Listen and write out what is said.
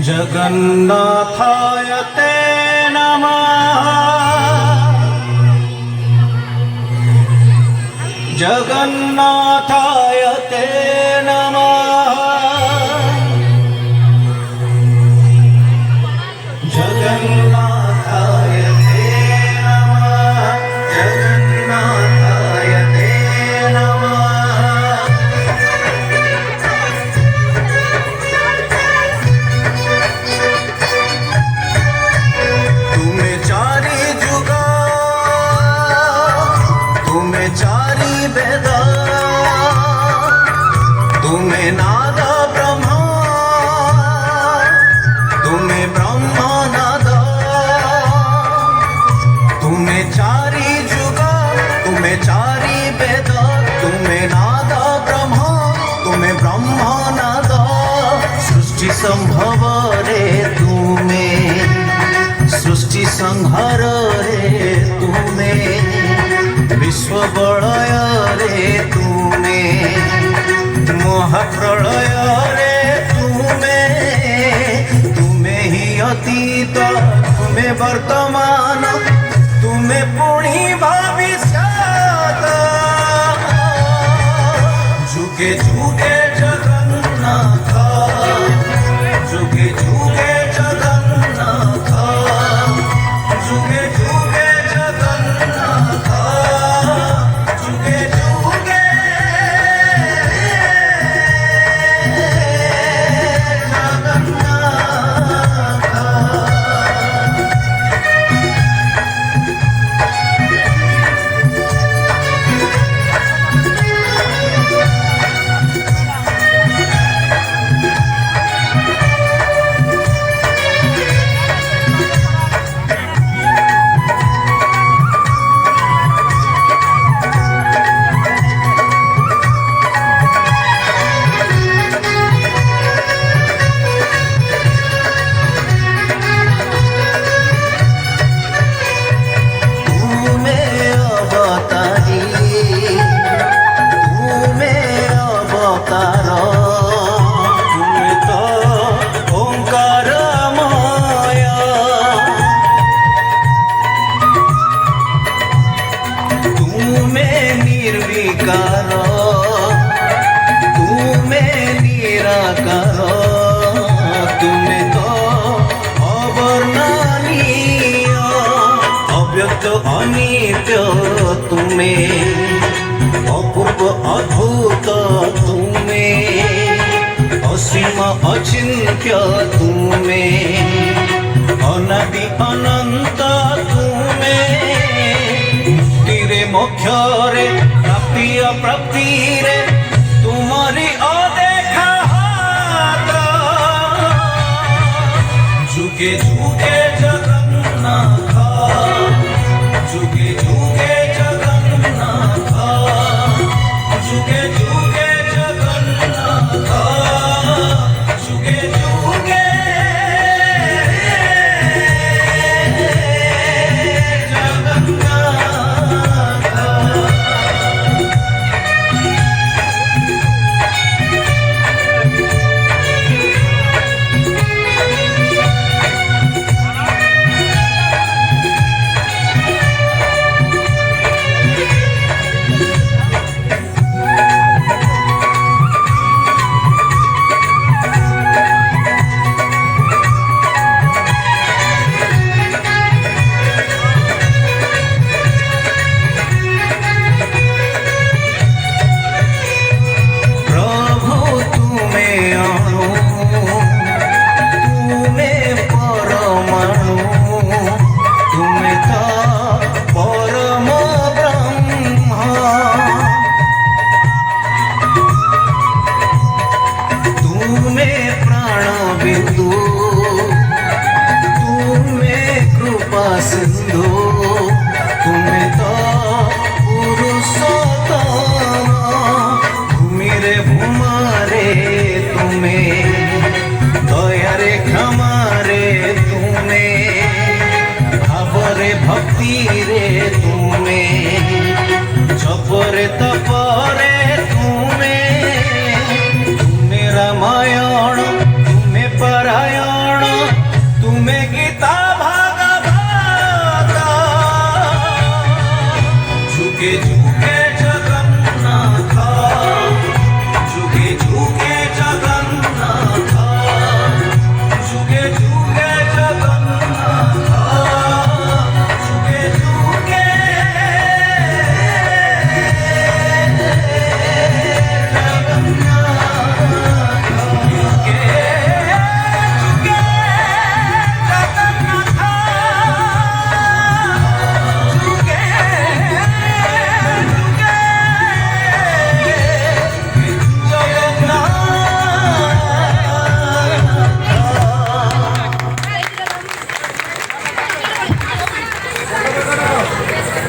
जगन्नाथाय ते नमः। जगन्नाथाय ते नमः। जगन्नाथाय ते नमः। जगन्नाथाय ते नमः। तुम्हें चारि जुग, तुम्हें चारि वेद, तुम्हें नाद ब्रह्म, तुम्हें ब्रह्म नाद। तुम्हें चारि जुग, तुम्हें चारि वेद, तुम्हें नाद ब्रह्म, तुम्हें ब्रह्म नाद। सृष्टि संभव रे तुम्हें, सृष्टि संहार रे तुम्हें, विश्व बलय रे तुम्हें, महाप्रलय रे तुम्हें। तुम्हें ही अतीत, तुम्हें वर्तमान, तुम्हें पुणी भविष्यत। जुगे जुगे जगन्नाथ, जुगे जुगे जगन्नाथ, जुगे जुगे जगन्नाथ, जुगे जुगे अनित्य तुम्हें, अपूर्व अद्भुत तुम्हें, असीम अचिन्त्य तुम्हें, अनादि अनंत तुम्हें। मुक्ति रे मोक्ष रे, प्राप्ति अप्राप्ति रे तुम्हारी अदेखा हाथ। जुगे जुगे